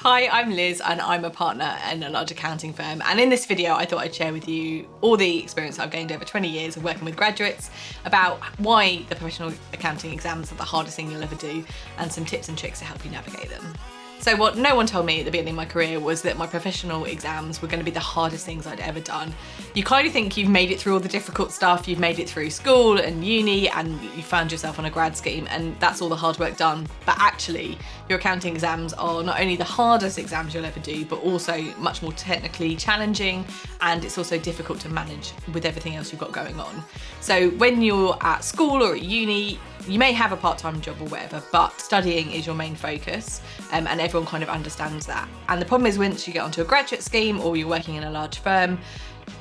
Hi, I'm Liz and I'm a partner in a large accounting firm, and in this video I thought I'd share with you all the experience I've gained over 20 years of working with graduates about why the professional accounting exams are the hardest thing you'll ever do and some tips and tricks to help you navigate them. So what no one told me at the beginning of my career was that my professional exams were going to be the hardest things I'd ever done. You kind of think you've made it through all the difficult stuff, you've made it through school and uni and you found yourself on a grad scheme and that's all the hard work done. But actually, your accounting exams are not only the hardest exams you'll ever do, but also much more technically challenging, and it's also difficult to manage with everything else you've got going on. So when you're at school or at uni, you may have a part-time job or whatever, but studying is your main focus, and everyone kind of understands that. And the problem is once you get onto a graduate scheme or you're working in a large firm,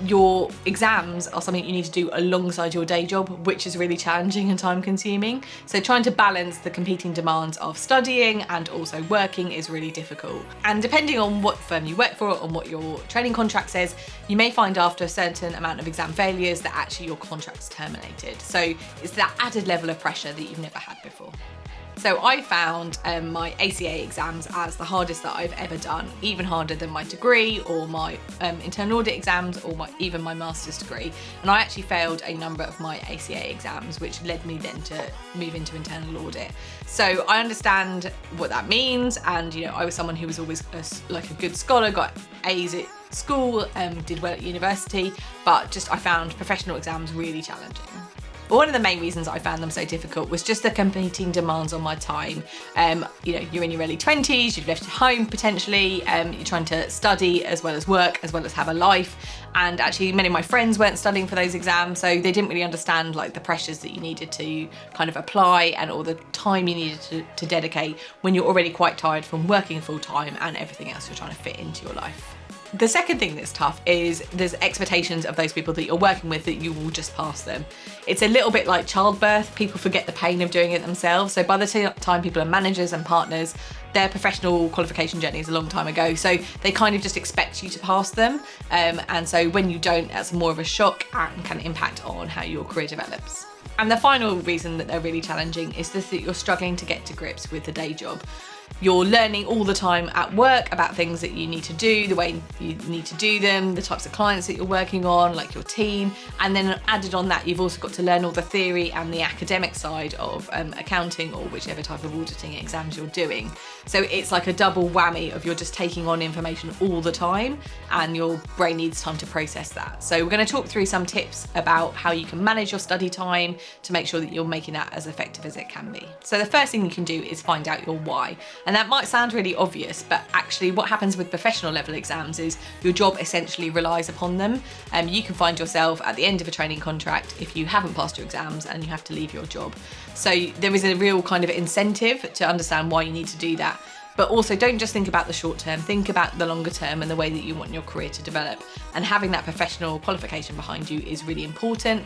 your exams are something you need to do alongside your day job, which is really challenging and time consuming. So trying to balance the competing demands of studying and also working is really difficult. And depending on what firm you work for and what your training contract says, you may find after a certain amount of exam failures that actually your contract's terminated. So it's that added level of pressure that you've never had before. So I found my ACA exams as the hardest that I've ever done, even harder than my degree or my internal audit exams or even my master's degree. And I actually failed a number of my ACA exams, which led me then to move into internal audit. So I understand what that means, and I was someone who was always like a good scholar, got A's at school, did well at university, but I found professional exams really challenging. But one of the main reasons I found them so difficult was just the competing demands on my time. You're in your early 20s, you've left home potentially, you're trying to study as well as work, as well as have a life. And actually many of my friends weren't studying for those exams, so they didn't really understand like the pressures that you needed to kind of apply and all the time you needed to dedicate when you're already quite tired from working full time and everything else you're trying to fit into your life. The second thing that's tough is there's expectations of those people that you're working with that you will just pass them. It's a little bit like childbirth. People forget the pain of doing it themselves. So by the time people are managers and partners, their professional qualification journey is a long time ago. So they kind of just expect you to pass them. And so when you don't, that's more of a shock and can impact on how your career develops. And the final reason that they're really challenging is that you're struggling to get to grips with the day job. You're learning all the time at work about things that you need to do, the way you need to do them, the types of clients that you're working on, like your team. And then added on that, you've also got to learn all the theory and the academic side of accounting or whichever type of auditing exams you're doing. So it's like a double whammy of you're just taking on information all the time and your brain needs time to process that. So we're going to talk through some tips about how you can manage your study time to make sure that you're making that as effective as it can be. So the first thing you can do is find out your why. And that might sound really obvious, but actually what happens with professional level exams is your job essentially relies upon them. You can find yourself at the end of a training contract if you haven't passed your exams and you have to leave your job. So there is a real kind of incentive to understand why you need to do that. But also don't just think about the short term, think about the longer term and the way that you want your career to develop. And having that professional qualification behind you is really important.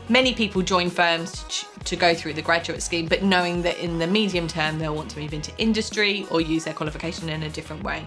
Many people join firms to go through the graduate scheme, but knowing that in the medium term they'll want to move into industry or use their qualification in a different way.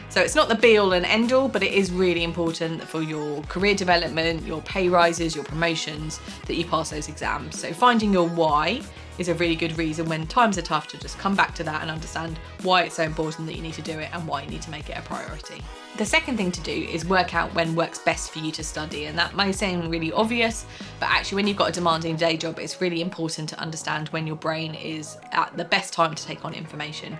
So it's not the be all and end all, but it is really important for your career development, your pay rises, your promotions, that you pass those exams. So finding your why is a really good reason when times are tough to just come back to that and understand why it's so important that you need to do it and why you need to make it a priority. The second thing to do is work out when works best for you to study, and that may seem really obvious, but actually when you've got a demanding day job, it's really important to understand when your brain is at the best time to take on information.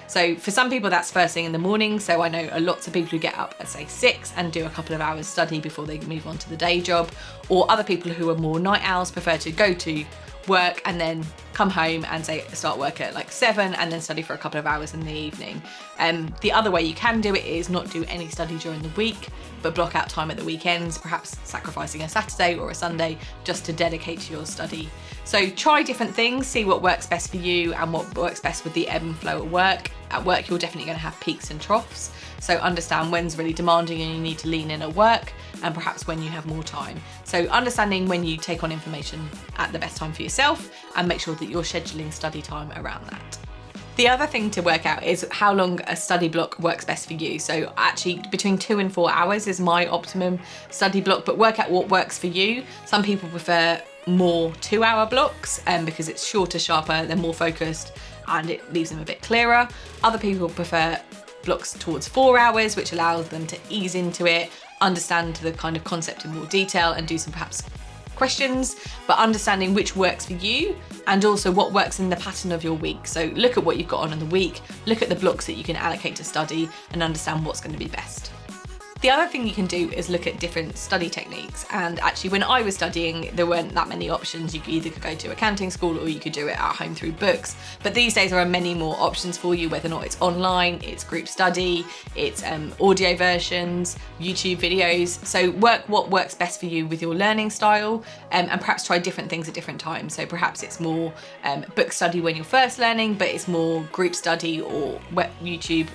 So for some people that's first thing in the morning, so I know lots of people who get up at say 6 and do a couple of hours study before they move on to the day job, or other people who are more night owls prefer to go to work and then come home and start work at like 7 and then study for a couple of hours in the evening. The other way you can do it is not do any study during the week, but block out time at the weekends, perhaps sacrificing a Saturday or a Sunday just to dedicate to your study. So try different things, see what works best for you and what works best with the ebb and flow at work. At work, you're definitely going to have peaks and troughs. So understand when's really demanding and you need to lean in at work, and perhaps when you have more time. So understanding when you take on information at the best time for yourself, and make sure that you're scheduling study time around that. The other thing to work out is how long a study block works best for you. So actually between 2 and 4 hours is my optimum study block, but work out what works for you. Some people prefer more 2-hour blocks because it's shorter, sharper, they're more focused and it leaves them a bit clearer. Other people prefer blocks towards 4 hours, which allows them to ease into it, understand the kind of concept in more detail and do some perhaps questions, but understanding which works for you and also what works in the pattern of your week. So look at what you've got on in the week, look at the blocks that you can allocate to study and understand what's going to be best. The other thing you can do is look at different study techniques, and actually when I was studying there weren't that many options. You could either go to accounting school or you could do it at home through books, but these days there are many more options for you, whether or not it's online, it's group study, it's audio versions, YouTube videos. So work what works best for you with your learning style, and perhaps try different things at different times. So perhaps it's more book study when you're first learning, but it's more group study or YouTube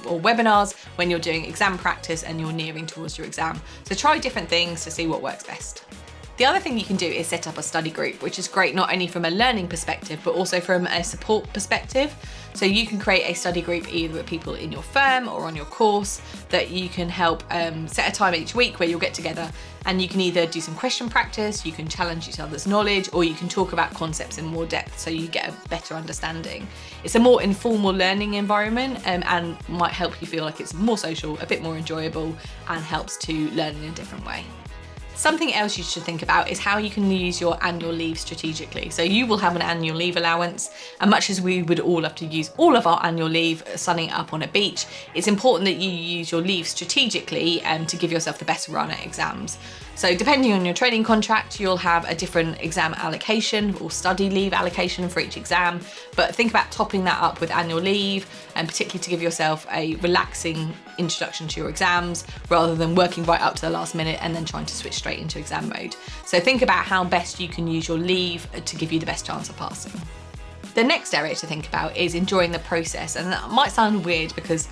or webinars when you're doing exam practice and you're nearing towards your exam. So try different things to see what works best. The other thing you can do is set up a study group, which is great not only from a learning perspective, but also from a support perspective. So you can create a study group either with people in your firm or on your course that you can help set a time each week where you'll get together and you can either do some question practice, you can challenge each other's knowledge, or you can talk about concepts in more depth so you get a better understanding. It's a more informal learning environment and might help you feel like it's more social, a bit more enjoyable, and helps to learn in a different way. Something else you should think about is how you can use your annual leave strategically. So you will have an annual leave allowance, and much as we would all love to use all of our annual leave sunning it up on a beach, it's important that you use your leave strategically to give yourself the best run at exams. So depending on your training contract, you'll have a different exam allocation or study leave allocation for each exam, but think about topping that up with annual leave, and particularly to give yourself a relaxing introduction to your exams rather than working right up to the last minute and then trying to switch straight into exam mode. So think about how best you can use your leave to give you the best chance of passing. The next area to think about is enjoying the process, and that might sound weird because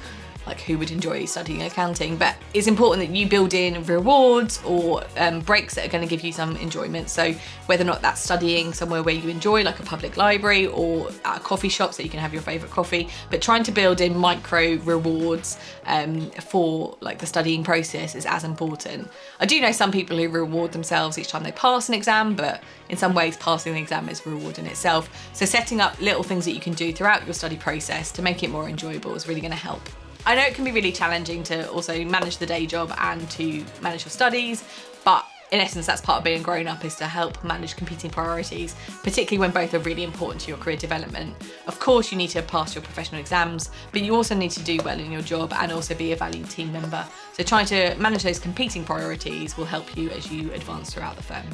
who would enjoy studying accounting, but it's important that you build in rewards or breaks that are going to give you some enjoyment. So whether or not that's studying somewhere where you enjoy, like a public library or at a coffee shop so you can have your favourite coffee, but trying to build in micro rewards for the studying process is as important. I do know some people who reward themselves each time they pass an exam, but in some ways passing the exam is a reward in itself. So setting up little things that you can do throughout your study process to make it more enjoyable is really going to help. I know it can be really challenging to also manage the day job and to manage your studies, but in essence, that's part of being grown up, is to help manage competing priorities, particularly when both are really important to your career development. Of course, you need to pass your professional exams, but you also need to do well in your job and also be a valued team member. So trying to manage those competing priorities will help you as you advance throughout the firm.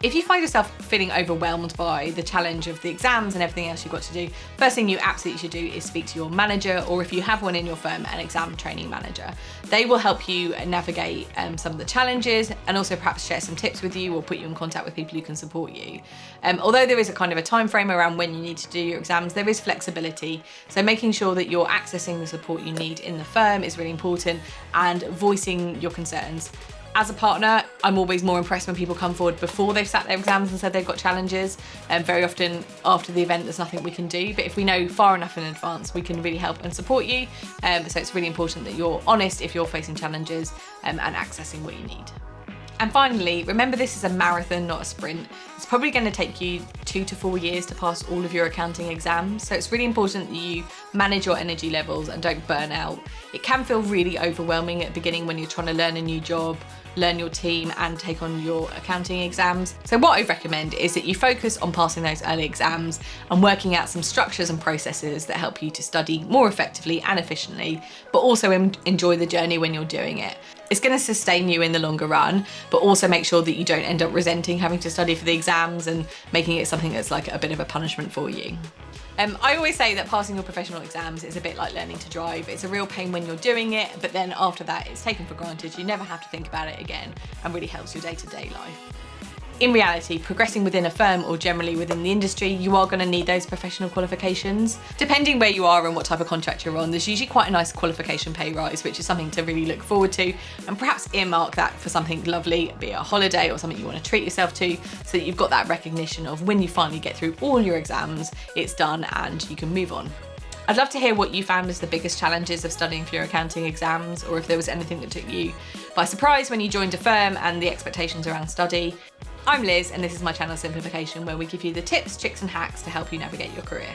If you find yourself feeling overwhelmed by the challenge of the exams and everything else you've got to do, first thing you absolutely should do is speak to your manager, or if you have one in your firm, an exam training manager. They will help you navigate some of the challenges and also perhaps share some tips with you or put you in contact with people who can support you. Although there is a kind of a time frame around when you need to do your exams, there is flexibility. So making sure that you're accessing the support you need in the firm is really important, and voicing your concerns. As a partner, I'm always more impressed when people come forward before they've sat their exams and said they've got challenges. And very often after the event, there's nothing we can do. But if we know far enough in advance, we can really help and support you. So it's really important that you're honest if you're facing challenges and accessing what you need. And finally, remember this is a marathon, not a sprint. It's probably going to take you 2 to 4 years to pass all of your accounting exams. So it's really important that you manage your energy levels and don't burn out. It can feel really overwhelming at the beginning when you're trying to learn a new job, learn your team and take on your accounting exams. So what I recommend is that you focus on passing those early exams and working out some structures and processes that help you to study more effectively and efficiently, but also enjoy the journey when you're doing it. It's going to sustain you in the longer run, but also make sure that you don't end up resenting having to study for the exams and making it something that's like a bit of a punishment for you. I always say that passing your professional exams is a bit like learning to drive. It's a real pain when you're doing it, but then after that it's taken for granted. You never have to think about it again and really helps your day-to-day life. In reality, progressing within a firm or generally within the industry, you are going to need those professional qualifications. Depending where you are and what type of contract you're on, there's usually quite a nice qualification pay rise, which is something to really look forward to, and perhaps earmark that for something lovely, be it a holiday or something you want to treat yourself to, so that you've got that recognition of when you finally get through all your exams, it's done and you can move on. I'd love to hear what you found as the biggest challenges of studying for your accounting exams, or if there was anything that took you by surprise when you joined a firm and the expectations around study. I'm Liz, and this is my channel Simplification, where we give you the tips, tricks and hacks to help you navigate your career.